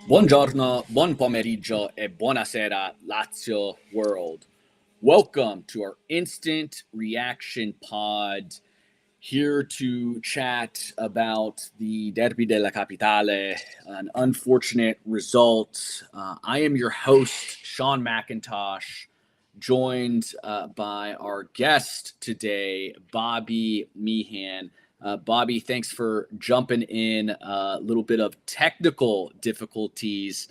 Buongiorno, buon pomeriggio, e buonasera, Lazio world. Welcome to our instant reaction pod. Here to chat about the Derby della Capitale, an unfortunate result. I am your host, Sean McIntosh, joined by our guest today, Bobby Meehan. Bobby, thanks for jumping in. A little bit of technical difficulties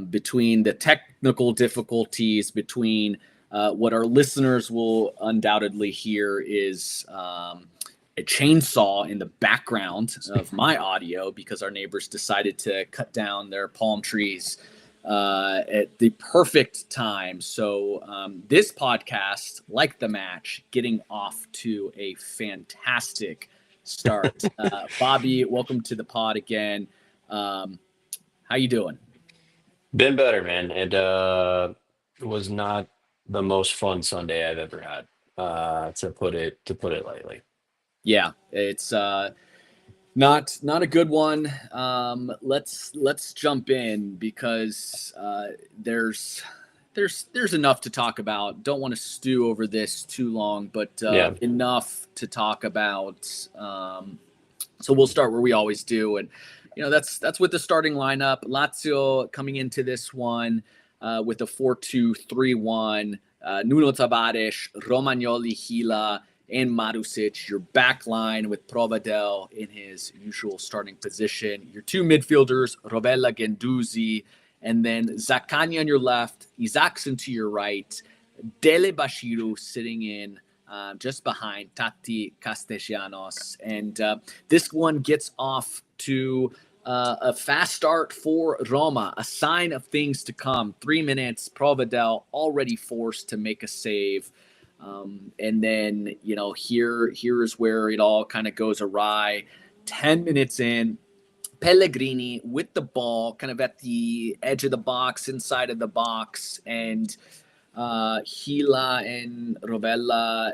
between what our listeners will undoubtedly hear is a chainsaw in the background of my audio because our neighbors decided to cut down their palm trees at the perfect time. So this podcast, like the match, getting off to a fantastic start. Bobby, welcome to the pod again. How you doing? Been better, man. It was not the most fun Sunday I've ever had, to put it lightly. Yeah, it's not a good one. Let's jump in because there's enough to talk about. Don't want to stew over this too long, but Yeah. enough to talk about. So we'll start where we always do, and that's with the starting lineup. Lazio coming into this one with a 4-2-3-1. Nuno Tavares, Romagnoli, Gila, and Marusic. Your back line with Provedel in his usual starting position. Your two midfielders, Robella, Gendouzi, and then Zaccagni on your left, Isaacson to your right, Dele Bashiru sitting in just behind Tati Castellanos. And this one gets off to a fast start for Roma, a sign of things to come. 3 minutes, Provedel already forced to make a save. And then, here is where it all kind of goes awry. 10 minutes in, Pellegrini with the ball kind of at the edge of the box, inside of the box, and Gila and Rovella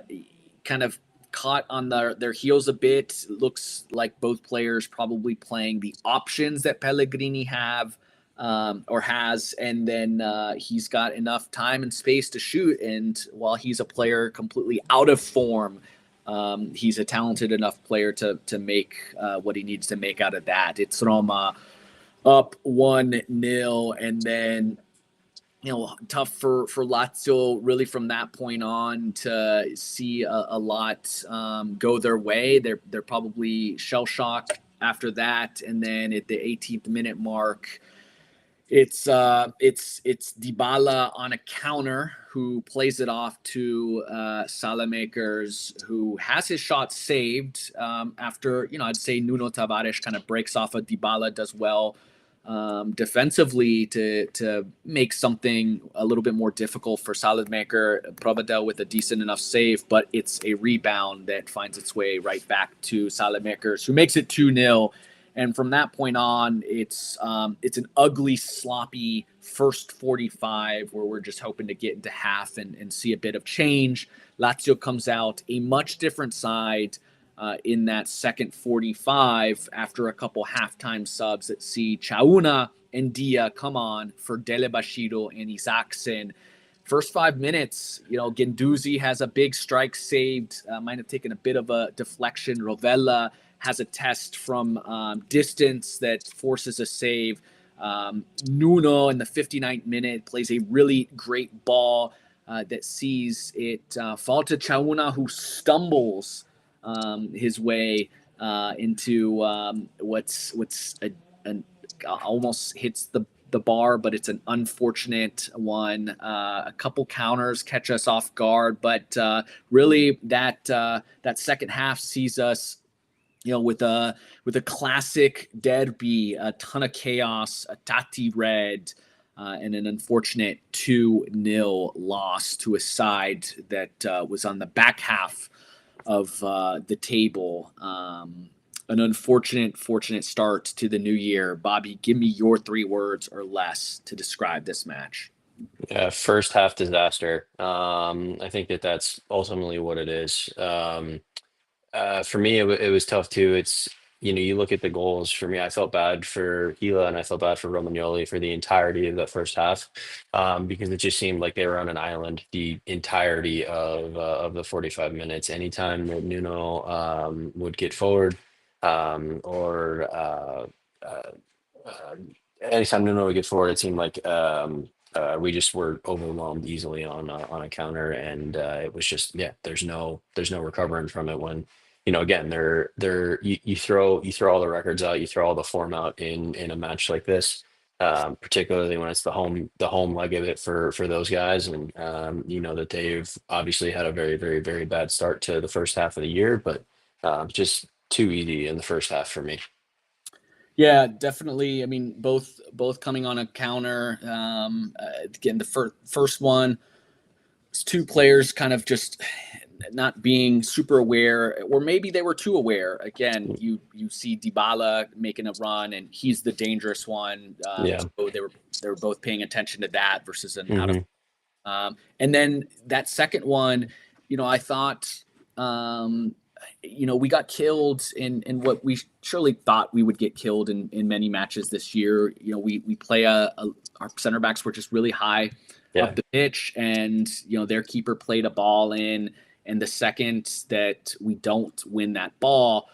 kind of caught on their heels a bit. Looks like both players probably playing the options that Pellegrini has, and then he's got enough time and space to shoot. And while he's a player completely out of form, he's a talented enough player to make what he needs to make out of that. It's Roma up 1-0, and then tough for Lazio really from that point on to see a lot go their way. They're probably shell shocked after that, and then at the 18th minute mark, it's Dybala on a counter who plays it off to Salamakers, who has his shot saved after I'd say Nuno Tavares kind of breaks off of Dybala, does well defensively to make something a little bit more difficult for Salamaker. Provedel with a decent enough save, but it's a rebound that finds its way right back to Salamakers, who makes it 2-0. And from that point on, it's an ugly, sloppy first 45 where we're just hoping to get into half and see a bit of change. Lazio comes out a much different side in that second 45 after a couple halftime subs that see Chauna and Dia come on for Dele Bashiru and Isaacson. First 5 minutes, Gendouzi has a big strike saved, might have taken a bit of a deflection. Rovella has a test from distance that forces a save. Nuno in the 59th minute plays a really great ball that sees it fall to Chauna, who stumbles his way into what's almost hits the bar, but it's an unfortunate one. A couple counters catch us off guard, but really that second half sees us with a classic derby, a ton of chaos, a Tati red, and an unfortunate 2-0 loss to a side that was on the back half of the table. An fortunate start to the new year. Bobby, give me your 3 words or less to describe this match. First half disaster. I think that's ultimately what it is. For me, it was tough too. you look at the goals for me. I felt bad for Gila and I felt bad for Romagnoli for the entirety of the first half, because it just seemed like they were on an island the entirety of the 45 minutes. Anytime that Nuno would get forward, or uh, uh, anytime Nuno would get forward, it seemed like we just were overwhelmed easily on a counter, and it was just, yeah. There's no recovering from it when, again, you throw all the records out, you throw all the form out in a match like this, particularly when it's the home leg of it for those guys, and you know that they've obviously had a very, very, very bad start to the first half of the year, but just too easy in the first half for me. Yeah, definitely. I mean, both coming on a counter. Again, the first one, it's two players kind of just not being super aware, or maybe they were too aware. Again, you see Dybala making a run, and he's the dangerous one. Yeah. So they were both paying attention to that versus an out of. Hmm. And then that second one, I thought, we got killed in what we surely thought we would get killed in many matches this year. We play our center backs were just really high Yeah. up the pitch, and their keeper played a ball in, and the second that we don't win that ball,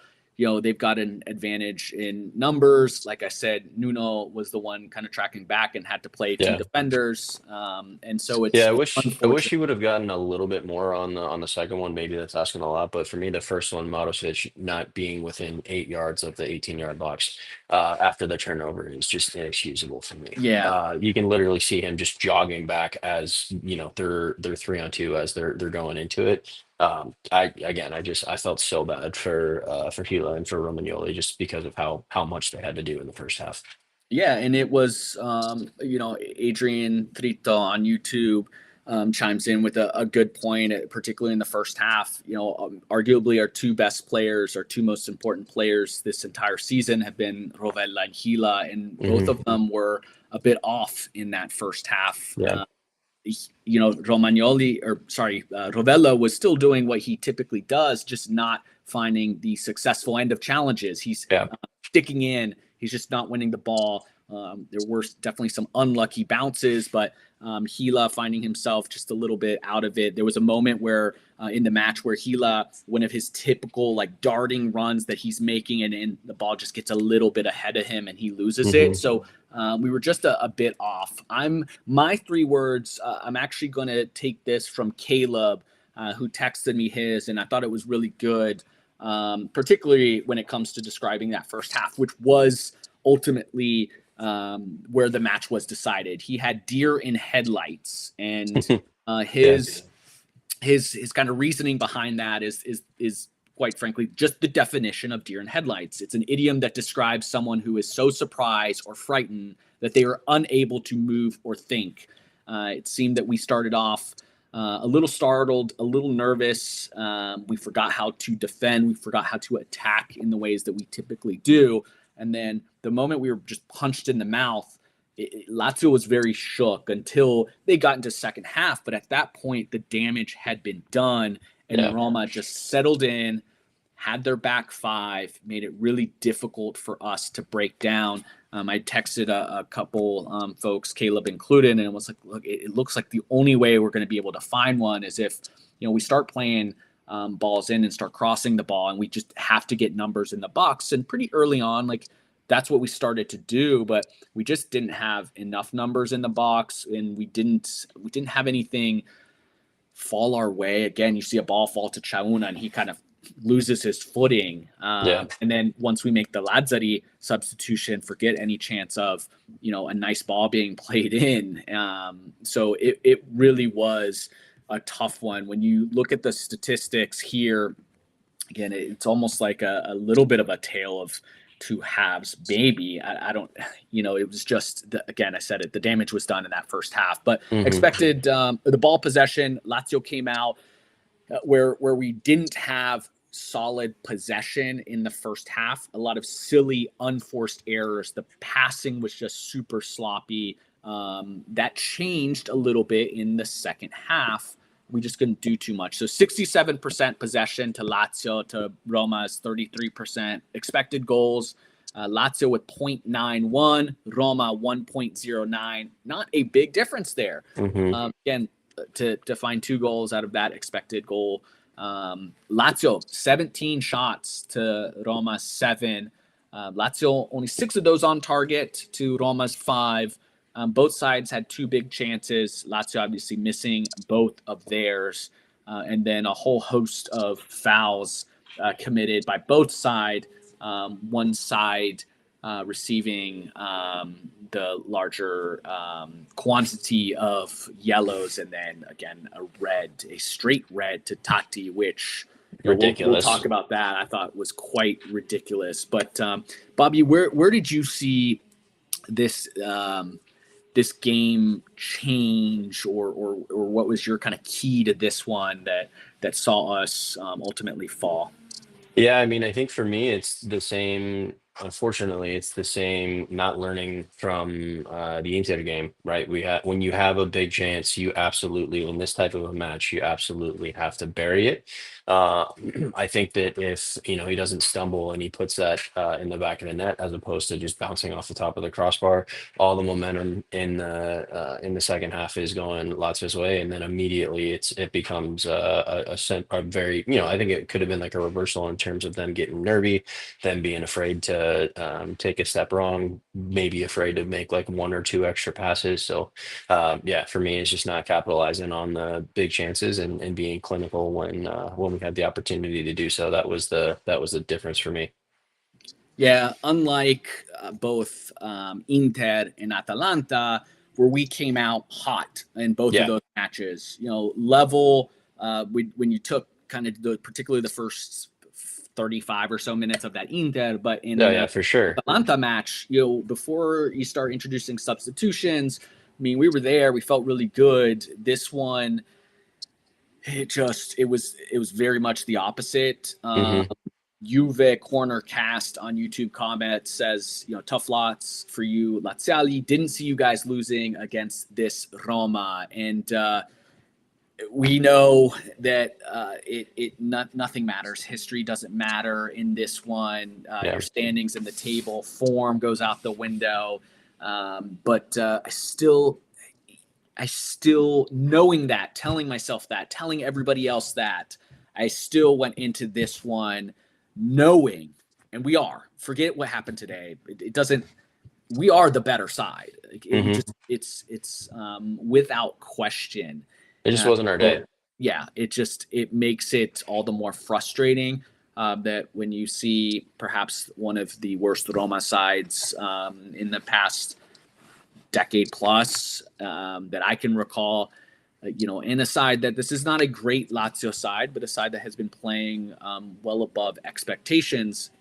they've got an advantage in numbers. Like I said, Nuno was the one kind of tracking back and had to play two Yeah. defenders, and so Yeah, it's I wish unfortunate. he would have gotten a little bit more on the second one. Maybe that's asking a lot, but for me, the first one, Marošić not being within 8 yards of the 18-yard box after the turnover is just inexcusable for me. Yeah, You can literally see him just jogging back as they're 3-on-2 as they're going into it. I felt so bad for Gila and for Romagnoli just because of how much they had to do in the first half. yeah, and it was, Adrian Trito on YouTube chimes in with a good point, particularly in the first half. Arguably our two best players, our two most important players this entire season have been Rovella and Gila, and both Hmm. of them were a bit off in that first half. Yeah. Romagnoli, or sorry, Rovella was still doing what he typically does, just not finding the successful end of challenges. He's Yeah. sticking in. He's just not winning the ball. There were definitely some unlucky bounces, but Gila finding himself just a little bit out of it. There was a moment where in the match where Gila, one of his typical like darting runs that he's making, and the ball just gets a little bit ahead of him and he loses it. Hmm. So we were just a bit off. My three words. I'm actually going to take this from Caleb, who texted me his, and I thought it was really good, particularly when it comes to describing that first half, which was ultimately where the match was decided. He had deer in headlights, and Yeah. his kind of reasoning behind that is quite frankly just the definition of deer in headlights. It's an idiom that describes someone who is so surprised or frightened that they are unable to move or think. It seemed that we started off a little startled, a little nervous. We forgot how to defend. We forgot how to attack in the ways that we typically do. And then the moment we were just punched in the mouth, Lazio was very shook until they got into second half. But at that point, the damage had been done, and Yeah. Roma just settled in, had their back five, made it really difficult for us to break down. I texted a couple folks, Caleb included, and it was like, look, it looks like the only way we're going to be able to find one is if we start playing balls in and start crossing the ball, and we just have to get numbers in the box. And pretty early on, like that's what we started to do, but we just didn't have enough numbers in the box, and we didn't have anything fall our way. Again, you see a ball fall to Chauna, and he kind of loses his footing. Yeah. And then once we make the Lazzari substitution, forget any chance of, a nice ball being played in. So it really was a tough one. When you look at the statistics here, again, it's almost like a little bit of a tale of two halves, maybe. I don't, it was just, again, I said it, the damage was done in that first half. But Hmm. expected the ball possession, Lazio came out where we didn't have solid possession in the first half. A lot of silly, unforced errors. The passing was just super sloppy. That changed a little bit in the second half. we just couldn't do too much. So 67% possession to Lazio, to Roma's 33%. Expected goals, Lazio with 0.91, Roma 1.09. Not a big difference there. Again, to find 2 goals out of that expected goal. Lazio, 17 shots to Roma 7. Lazio, only 6 of those on target to Roma's 5. Both sides had 2 big chances. Lazio obviously missing both of theirs. And then a whole host of fouls committed by both sides. One side receiving the larger quantity of yellows, and then again a straight red to Tati, which ridiculous. We'll talk about that. I thought was quite ridiculous. But Bobby, where did you see this this game change, or what was your kind of key to this one that saw us ultimately fall? Yeah, I mean, I think for me, it's the same. Unfortunately, it's the same. Not learning from the Inter game, right? When you have a big chance, you absolutely, in this type of a match, you absolutely have to bury it. Uh, I think that if he doesn't stumble and he puts that in the back of the net, as opposed to just bouncing off the top of the crossbar, all the momentum in the second half is going Lazio's way, and then immediately it becomes a very I think it could have been like a reversal in terms of them getting nervy, them being afraid to take a step wrong, maybe afraid to make like 1 or 2 extra passes. So yeah, for me, it's just not capitalizing on the big chances and being clinical when we had the opportunity to do so. That was the difference for me. Yeah, unlike both Inter and Atalanta, where we came out hot in both of those matches. Level when you took kind of particularly the first 35 or so minutes of that Inter, but in for sure. Atalanta match, before you start introducing substitutions, I mean, we were there, we felt really good. This one, it was very much the opposite. Juve Corner Cast on YouTube comment says, tough lots for you, Laziali. Didn't see you guys losing against this Roma. And we know that nothing matters. History doesn't matter in this one. Your standings in the table, form goes out the window. But I still knowing that, telling myself that, telling everybody else that, I still went into this one knowing, and forget what happened today. It doesn't, we are the better side. It's without question. It just wasn't our day. Yeah. It makes it all the more frustrating that when you see perhaps one of the worst Roma sides in the past decade plus that I can recall, in a side that this is not a great Lazio side, but a side that has been playing well above expectations,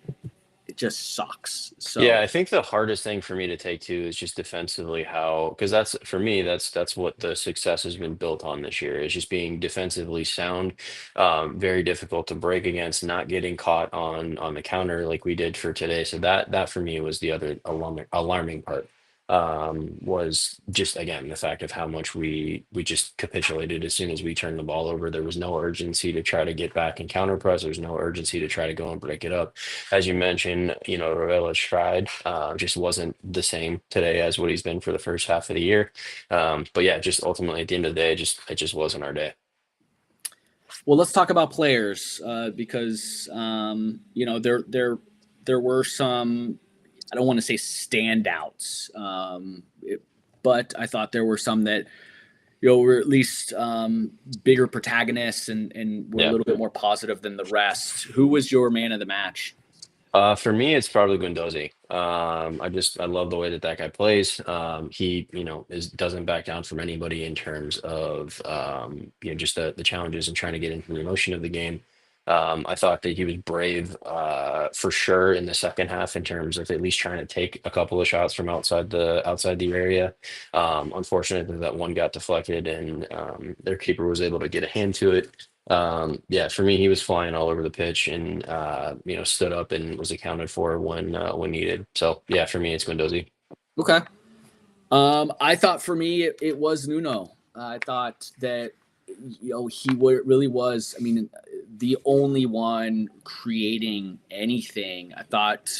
it just sucks. So yeah, I think the hardest thing for me to take too is just defensively because that's for me, that's what the success has been built on this year, is just being defensively sound, very difficult to break against, not getting caught on the counter like we did for today. So that for me was the other alarming part. Was just again the fact of how much we just capitulated as soon as we turned the ball over. There was no urgency to try to get back and counter press. There's no urgency to try to go and break it up. As you mentioned, Ravella's stride just wasn't the same today as what he's been for the first half of the year. But yeah, just ultimately at the end of the day, it just wasn't our day. Well, let's talk about players because there were some, I don't want to say standouts, but I thought there were some that were at least bigger protagonists and were a little bit more positive than the rest. Who was your man of the match? For me, it's probably Guendouzi. I love the way that guy plays. He, doesn't back down from anybody in terms of, just the challenges and trying to get into the emotion of the game. I thought that he was brave for sure in the second half in terms of at least trying to take a couple of shots from outside the area. Unfortunately, that one got deflected and their keeper was able to get a hand to it. Yeah, for me, he was flying all over the pitch and stood up and was accounted for when needed. So yeah, for me, it's Guendouzi. Okay. I thought for me it was Nuno. I thought that really was. I mean, the only one creating anything. I thought,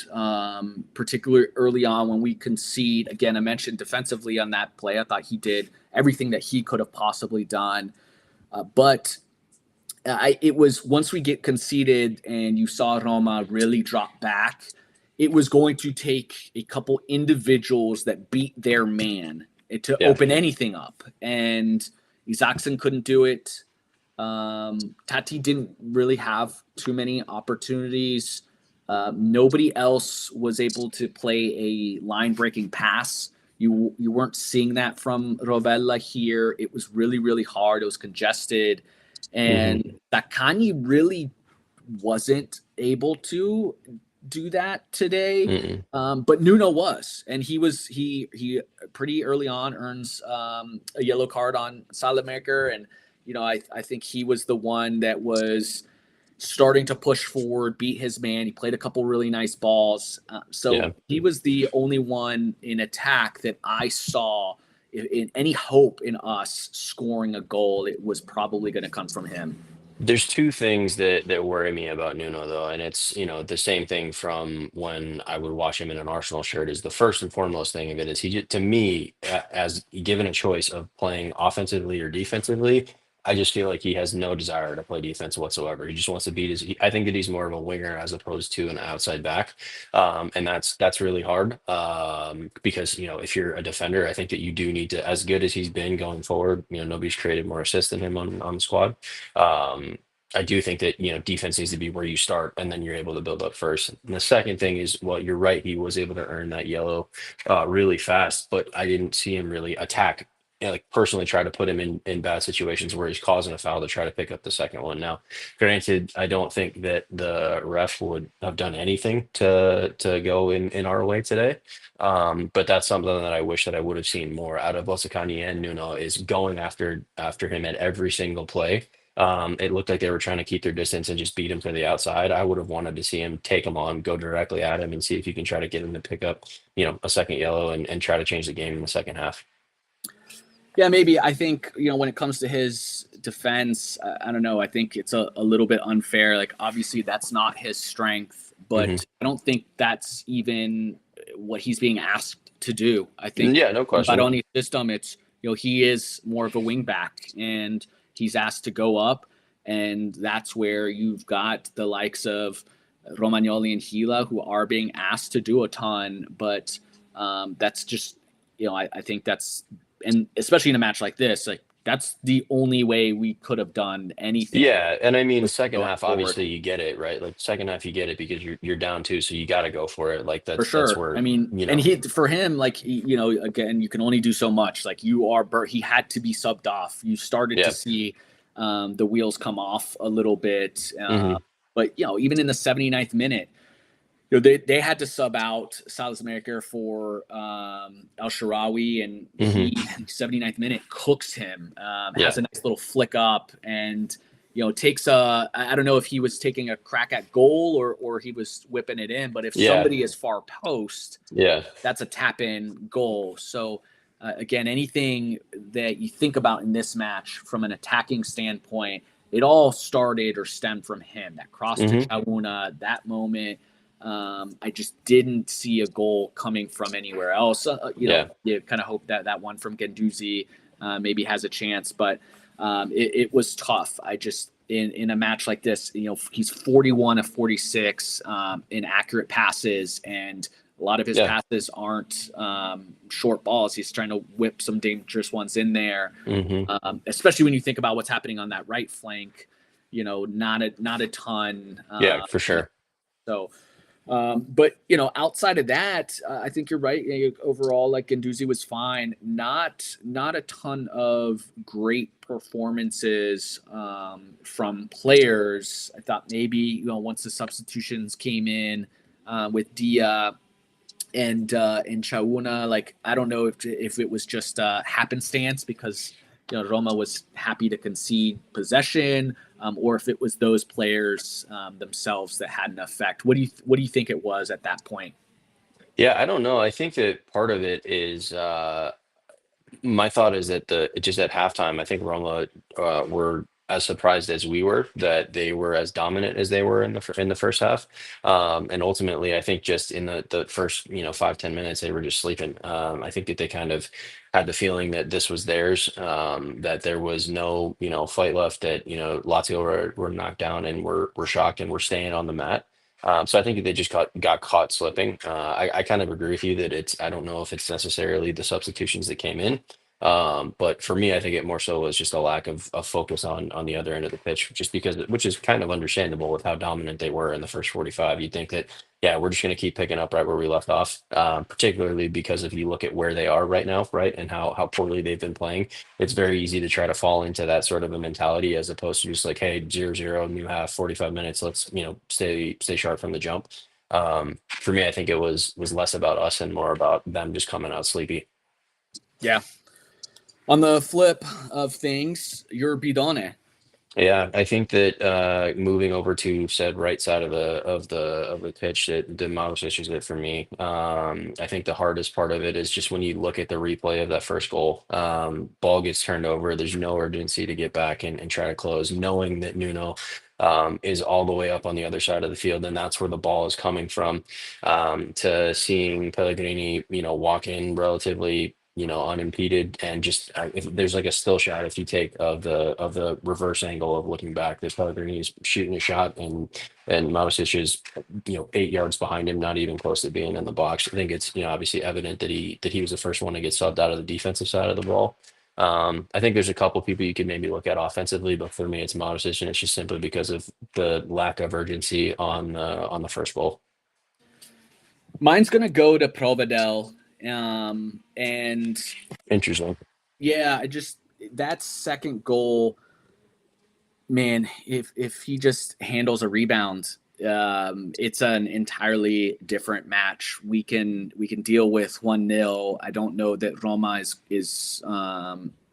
particularly early on when we concede. Again, I mentioned defensively on that play. I thought he did everything that he could have possibly done. But it was once we get conceded and you saw Roma really drop back, it was going to take a couple individuals that beat their man to Yeah. open anything up. And Isaacson couldn't do it. Tati didn't really have too many opportunities. Nobody else was able to play a line-breaking pass. You weren't seeing that from Rovella here. It was really, really hard. It was congested. And Takani really wasn't able to do that today. But Nuno was, and he pretty early on earns a yellow card on Salamaker, and I think he was the one that was starting to push forward, beat his man. He played a couple really nice balls, so he was the only one in attack that I saw in any hope in us scoring a goal. It was probably going to come from him. There's two things that worry me about Nuno though, and it's the same thing from when I would watch him in an Arsenal shirt. Is the first and foremost thing of it is to me, as given a choice of playing offensively or defensively, I just feel like he has no desire to play defense whatsoever. He just wants to beat his. I think that he's more of a winger as opposed to an outside back, and that's really hard because if you're a defender, I think that you do need to, as good as he's been going forward. Nobody's created more assists than him on the squad. I do think that defense needs to be where you start, and then you're able to build up first. And the second thing is, well, you're right. He was able to earn that yellow really fast, but I didn't see him really attack. Like personally, try to put him in bad situations where he's causing a foul to try to pick up the second one. Now, granted, I don't think that the ref would have done anything to go in our way today. But that's something that I wish that I would have seen more out of Bosakani and Nuno is going after him at every single play. It looked like they were trying to keep their distance and just beat him to the outside. I would have wanted to see him take him on, go directly at him, and see if you can try to get him to pick up, a second yellow and try to change the game in the second half. Yeah, maybe. I think, when it comes to his defense, I don't know. I think it's a little bit unfair. Like, obviously, that's not his strength, but I don't think that's even what he's being asked to do. I think, yeah, no question. But on his system, it's, he is more of a wing back, and he's asked to go up. And that's where you've got the likes of Romagnoli and Gila who are being asked to do a ton. But that's just, I think that's, and especially in a match like this, like that's the only way we could have done anything. Yeah, and I mean, second half, obviously you get it, right? Like second half, you get it because you're down two, so you got to go for it. Like for sure. That's where I mean, and for him, like again, you can only do so much. Like he had to be subbed off. You started to see the wheels come off a little bit, but even in the 79th minute. They had to sub out Salazar for El Shaarawy, and he, 79th minute, cooks him, has a nice little flick up, and takes I don't know if he was taking a crack at goal or he was whipping it in, but if somebody is far post, that's a tap in goal. So again, anything that you think about in this match from an attacking standpoint, it all started or stemmed from him. That cross to Chauna, that moment. I just didn't see a goal coming from anywhere else. You kind of hope that one from Guendouzi maybe has a chance, but it was tough. I just in a match like this, he's 41 of 46 in accurate passes, and a lot of his passes aren't short balls. He's trying to whip some dangerous ones in there, especially when you think about what's happening on that right flank. Not a ton. For sure. So. But outside of that, I think you're right. Overall, like Guendouzi was fine. Not a ton of great performances from players. I thought maybe once the substitutions came in with Dia and Chauna, like I don't know if it was just happenstance because Roma was happy to concede possession, or if it was those players themselves that had an effect. What do you think it was at that point? Yeah, I don't know. I think that part of it is My thought is that just at halftime, I think Roma were as surprised as we were that they were as dominant as they were in in the first half. And ultimately, I think just in the first 5-10 minutes, they were just sleeping. I think that they kind of had the feeling that this was theirs, that there was no fight left, that Lazio were knocked down and were shocked and were staying on the mat. So I think that they just got caught slipping. I kind of agree with you that I don't know if it's necessarily the substitutions that came in. But for me, I think it more so was just a lack of focus on the other end of the pitch, just because, which is kind of understandable with how dominant they were in the first 45. You'd think that, yeah, we're just going to keep picking up right where we left off, particularly because if you look at where they are right now, right, and how poorly they've been playing, it's very easy to try to fall into that sort of a mentality as opposed to just like, hey, 0-0, new half, 45 minutes, let's, stay sharp from the jump. For me, I think it was less about us and more about them just coming out sleepy. Yeah. On the flip of things, your bidone. Yeah, I think that moving over to said right side of the pitch, that the Marusic is it for me. I think the hardest part of it is just when you look at the replay of that first goal. Ball gets turned over. There's no urgency to get back and try to close, knowing that Nuno is all the way up on the other side of the field, and that's where the ball is coming from. To seeing Pellegrini, walk in relatively unimpeded, and just if there's like a still shot, if you take of the reverse angle of looking back, there's Pellegrini is shooting a shot, and Marusic is 8 yards behind him, not even close to being in the box. I think it's obviously evident that he was the first one to get subbed out of the defensive side of the ball. I think there's a couple people you could maybe look at offensively, but for me, it's Marusic, and it's just simply because of the lack of urgency on the first goal. Mine's gonna go to Providel, and Interesting. yeah, I just that second goal, man. If he just handles a rebound, it's an entirely different match. We can deal with 1-0. I don't know that Roma is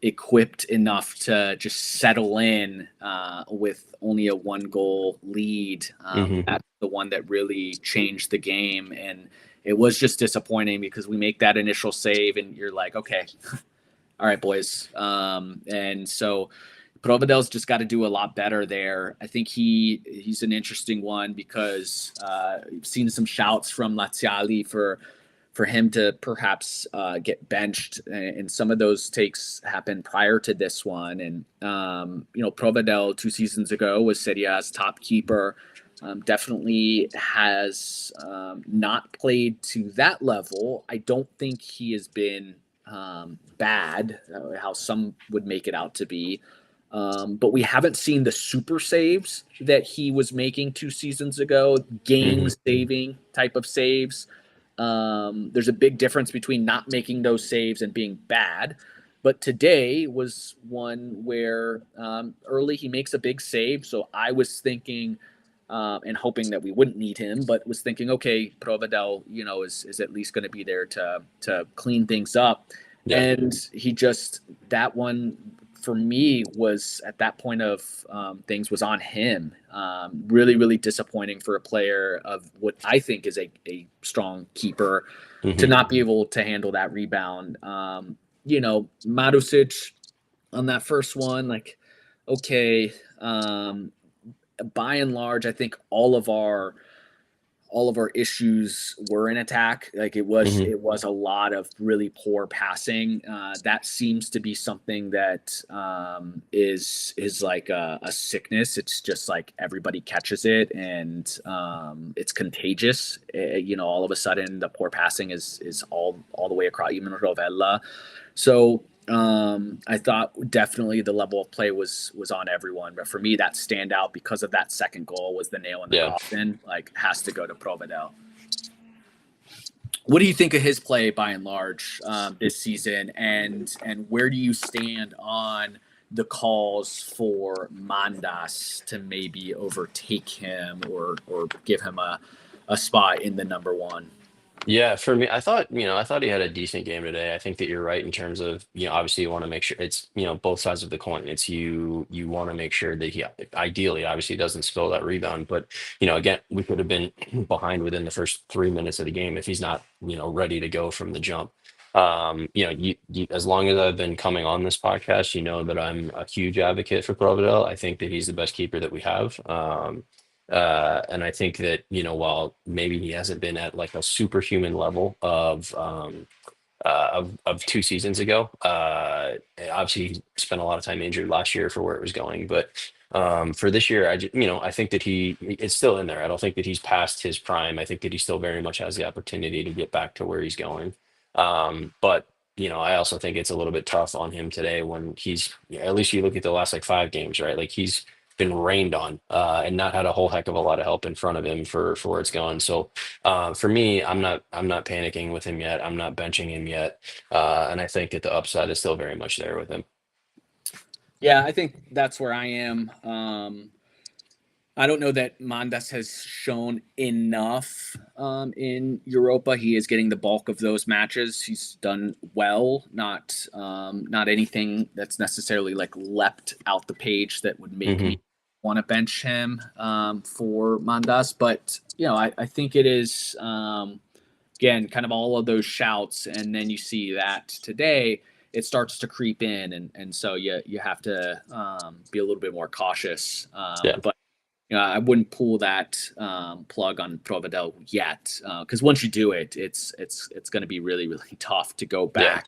equipped enough to just settle in with only a 1 goal lead. Hmm. That's the one that really changed the game, and it was just disappointing because we make that initial save, and you're like, okay, all right, boys. And so Providel's just got to do a lot better there. I think he's an interesting one because I've seen some shouts from Laziali for him to perhaps get benched, and some of those takes happened prior to this one. And Providel 2 seasons ago was Serie A's top keeper. Definitely has not played to that level. I don't think he has been bad, how some would make it out to be. But we haven't seen the super saves that he was making 2 seasons ago, game Hmm. saving type of saves. There's a big difference between not making those saves and being bad. But today was one where early he makes a big save. So I was thinking and hoping that we wouldn't need him, but was thinking, okay, Providel, is at least going to be there to clean things up. Yeah. And he just, that one for me was at that point of things was on him. Really, really disappointing for a player of what I think is a strong keeper to Hmm. not be able to handle that rebound. Marusic on that first one, like, okay, by and large, I think all of our issues were in attack. Like it was Hmm. it was a lot of really poor passing. That seems to be something that is like a sickness. It's just like everybody catches it, and it's contagious. All of a sudden the poor passing is all the way across, even Rovella. So I thought definitely the level of play was on everyone, but for me that standout because of that second goal was the nail in the Yeah. coffin. Like has to go to Provedel. What do you think of his play by and large this season, and where do you stand on the calls for Mandas to maybe overtake him or give him a spot in the number one? Yeah, for me, I thought he had a decent game today. I think that you're right in terms of, obviously you want to make sure it's, both sides of the coin. It's you want to make sure that he ideally obviously doesn't spill that rebound. But, again, we could have been behind within the first 3 minutes of the game if he's not, ready to go from the jump. As long as I've been coming on this podcast, you know that I'm a huge advocate for Providel. I think that he's the best keeper that we have. And I think that, while maybe he hasn't been at like a superhuman level of 2 seasons ago. Obviously, he spent a lot of time injured last year for where it was going, but for this year, I think that it's still in there. I don't think that he's past his prime. I think that he still very much has the opportunity to get back to where he's going. But I also think it's a little bit tough on him today when at least you look at the last like 5 games, right? Like he's been rained on and not had a whole heck of a lot of help in front of him for where it's going. So for me, I'm not panicking with him yet. I'm not benching him yet, and I think that the upside is still very much there with him. Yeah, I think that's where I am. I don't know that Mandas has shown enough in Europa. He is getting the bulk of those matches. He's done well, not anything that's necessarily like leapt out the page that would make Hmm. me want to bench him for Mandas. But I think it is again kind of all of those shouts, and then you see that today it starts to creep in, and so you have to be a little bit more cautious. Yeah. But I wouldn't pull that plug on Providel yet, because once you do it, it's going to be really really tough to go Yeah. back.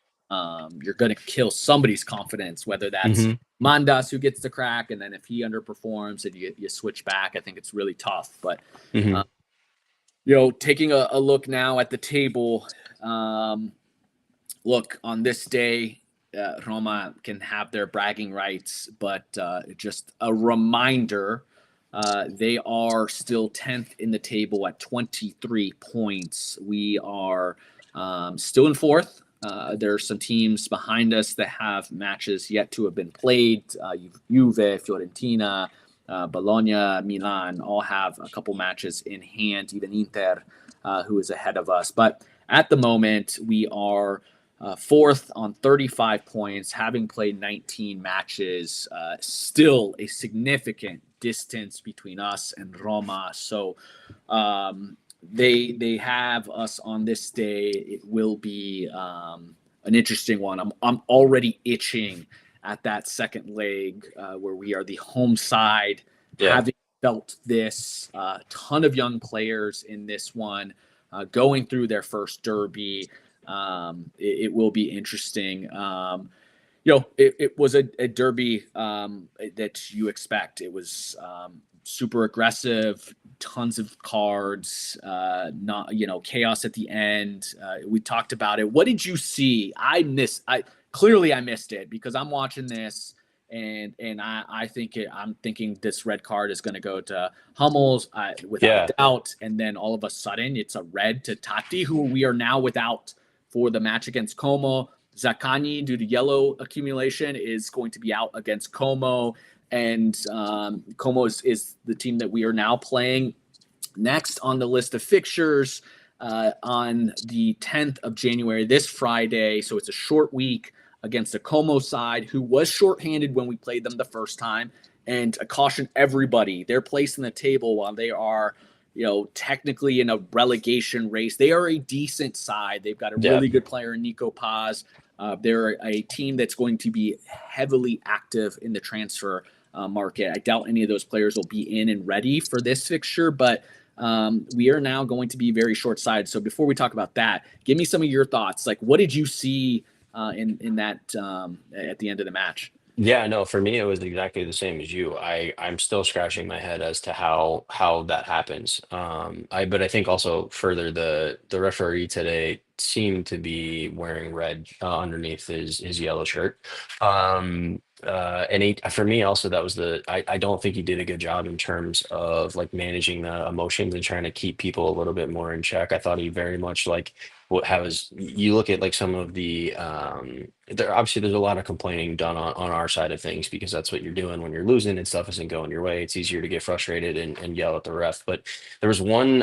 You're going to kill somebody's confidence, whether that's Hmm. Mandas who gets the crack, and then if he underperforms and you switch back, I think it's really tough. But Hmm. uh, taking a look now at the table, look on this day. Roma can have their bragging rights, but just a reminder they are still 10th in the table at 23 points. We are still in fourth. There are some teams behind us that have matches yet to have been played. Juve, Fiorentina, Bologna, Milan all have a couple matches in hand, even Inter, who is ahead of us. But at the moment, we are fourth on 35 points, having played 19 matches. Still a significant distance between us and Roma. So they have us on this day. It will be an interesting one. I'm already itching at that second leg where we are the home side, Yeah. having felt this ton of young players in this one, going through their first derby. It will be interesting. It was a derby that you expect. It was super aggressive, tons of cards, not chaos at the end. We talked about it. What did you see? I clearly I missed it because I'm watching this and I think I'm thinking this red card is going to go to Hummels without Yeah. a doubt, and then all of a sudden it's a red to Tati, who we are now without for the match against Como. Zaccagni, due to yellow accumulation, is going to be out against Como, and Como is the team that we are now playing next on the list of fixtures on the 10th of January, this Friday. So it's a short week against a Como side who was shorthanded when we played them the first time. And I caution everybody, their place in the table while they are technically in a relegation race. They are a decent side. They've got a Yeah. really good player in Nico Paz. They're a team that's going to be heavily active in the transfer market. I doubt any of those players will be in and ready for this fixture, but we are now going to be very short-sighted. So before we talk about that, give me some of your thoughts. Like, what did you see in that at the end of the match? Yeah, no, for me it was exactly the same as you. I'm still scratching my head as to how that happens. But I think also further the referee today seemed to be wearing red underneath his yellow shirt. And for me also that was I don't think he did a good job in terms of like managing the emotions and trying to keep people a little bit more in check. I thought he very much like what has you look at like some of the there obviously there's a lot of complaining done on our side of things because that's what you're doing when you're losing and stuff isn't going your way. It's easier to get frustrated and yell at the ref. But there was one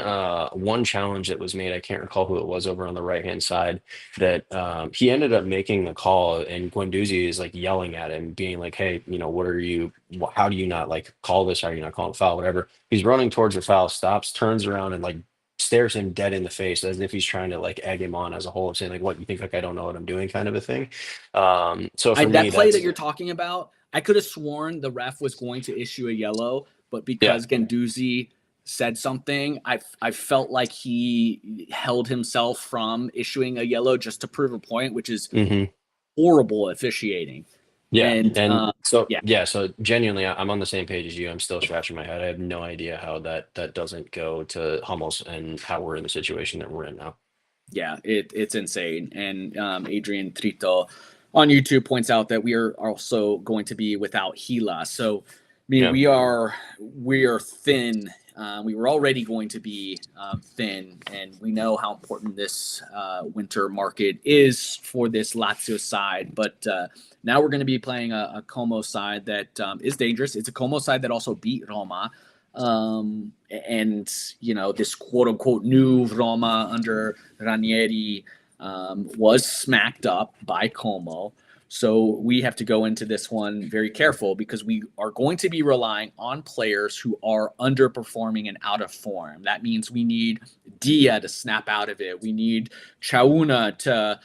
challenge that was made. I can't recall who it was over on the right hand side that he ended up making the call and Guendouzi is like yelling at him, being like, "Hey, what are you? How do you not like call this? How are you not calling a foul? Whatever." He's running towards the foul, stops, turns around, and like stares him dead in the face as if he's trying to like egg him on as a whole, saying like, "What, you think like I don't know what I'm doing," kind of a thing. So for That me, play that that's you're talking about, I could have sworn the ref was going to issue a yellow, but yeah. because Guendouzi said something, I felt like he held himself from issuing a yellow just to prove a point, which is Hmm. horrible officiating. Yeah, And and so yeah, yeah, so genuinely, I'm on the same page as you. I'm still scratching my head. I have no idea how that doesn't go to Hummels and how we're in the situation that we're in now. yeah, it's insane. And Adrian Trito on YouTube points out that we are also going to be without Gila. So, I mean, Yeah. we are thin. We were already going to be thin, and we know how important this winter market is for this Lazio side. But now we're going to be playing a Como side that is dangerous. It's a Como side that also beat Roma. And this quote unquote new Roma under Ranieri was smacked up by Como. So we have to go into this one very careful because we are going to be relying on players who are underperforming and out of form. That means we need Dia to snap out of it. We need Chauna to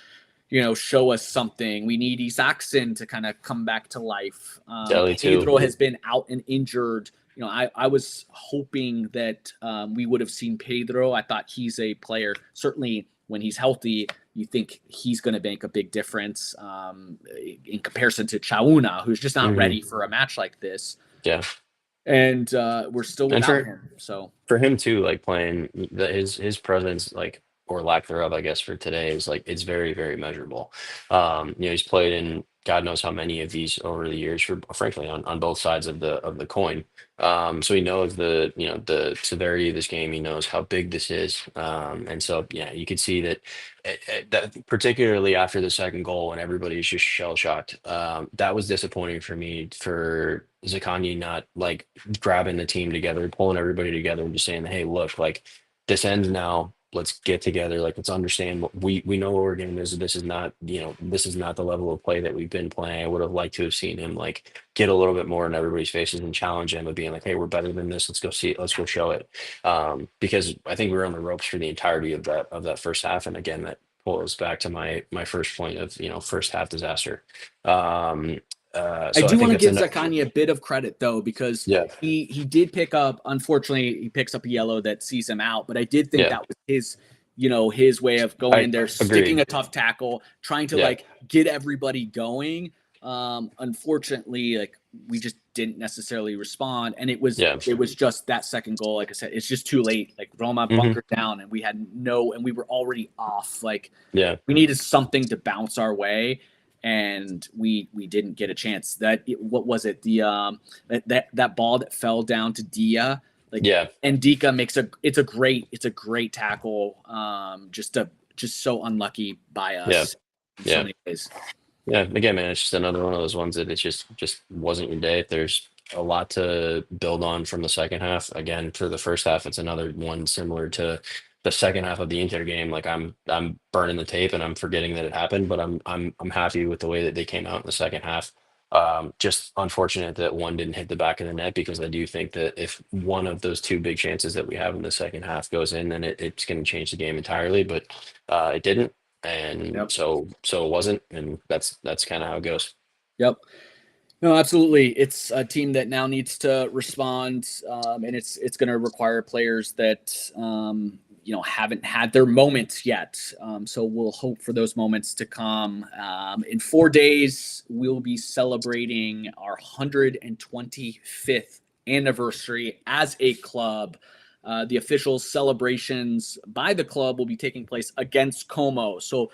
show us something. We need Isaacson to kind of come back to life. Delhi too. Pedro has been out and injured. I was hoping that we would have seen Pedro. I thought he's a player, certainly when he's healthy, you think he's going to make a big difference in comparison to Chauna, who's just not Hmm. ready for a match like this. Yeah, And we're still and without him. So, for him too, like playing his presence, like or lack thereof, I guess for today is like it's very very measurable. He's played in God knows how many of these over the years, for frankly on both sides of the coin. So he knows the severity of this game. He knows how big this is, and so yeah, you could see that. That particularly after the second goal, when everybody's just shell shocked, that was disappointing for me for Zaccagni not like grabbing the team together, pulling everybody together, and just saying, "Hey, look, like this ends now. Let's get together. Like let's understand what we know what our game is. This is not this is not the level of play that we've been playing." I would have liked to have seen him like get a little bit more in everybody's faces and challenge him of being like, "Hey, we're better than this. Let's go see it. Let's go show it." Because I think we were on the ropes for the entirety of that first half, and again, that pulls back to my first point of first half disaster. Um, I so I do think want to that's give an Zaccagni a bit of credit though, because yeah. he did pick up. Unfortunately, he picks up a yellow that sees him out. But I did think Yeah, that was his way of going I in there, sticking agreed. a tough tackle, trying to Yeah, like get everybody going. Unfortunately, like we just didn't necessarily respond, and yeah. it was just that second goal. Like I said, it's just too late. Like Roma Hmm. bunkered down, and we were already off. Like Yeah, we needed something to bounce our way, and we didn't get a chance. What was it? That ball that fell down to Dia, like yeah, Ndika makes it's a great tackle. Just so unlucky by yeah, us in so yeah, many ways. yeah. Again, man, it's just another one of those ones that it's just wasn't your day. There's a lot to build on from the second half. Again, for the first half, it's another one similar to the second half of the Inter game. Like I'm burning the tape and I'm forgetting that it happened, but I'm happy with the way that they came out in the second half. Just unfortunate that one didn't hit the back of the net, because I do think that if one of those two big chances that we have in the second half goes in, then it's going to change the game entirely. But it didn't, and Yep. so it wasn't, and that's kind of how it goes. Yep. No, absolutely. It's a team that now needs to respond, and it's going to require players that haven't had their moments yet. So we'll hope for those moments to come. In 4 days, we'll be celebrating our 125th anniversary as a club. The official celebrations by the club will be taking place against Como. So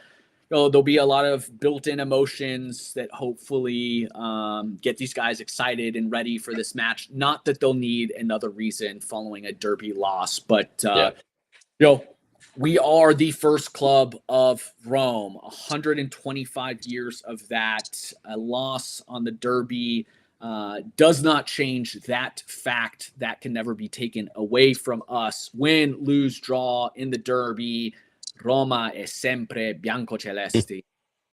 there'll be a lot of built-in emotions that hopefully get these guys excited and ready for this match. Not that they'll need another reason following a derby loss, but Yeah, we are the first club of Rome. 125 years of that. A loss on the derby does not change that fact. That can never be taken away from us. Win, lose, draw in the derby. Roma è sempre biancocelesti.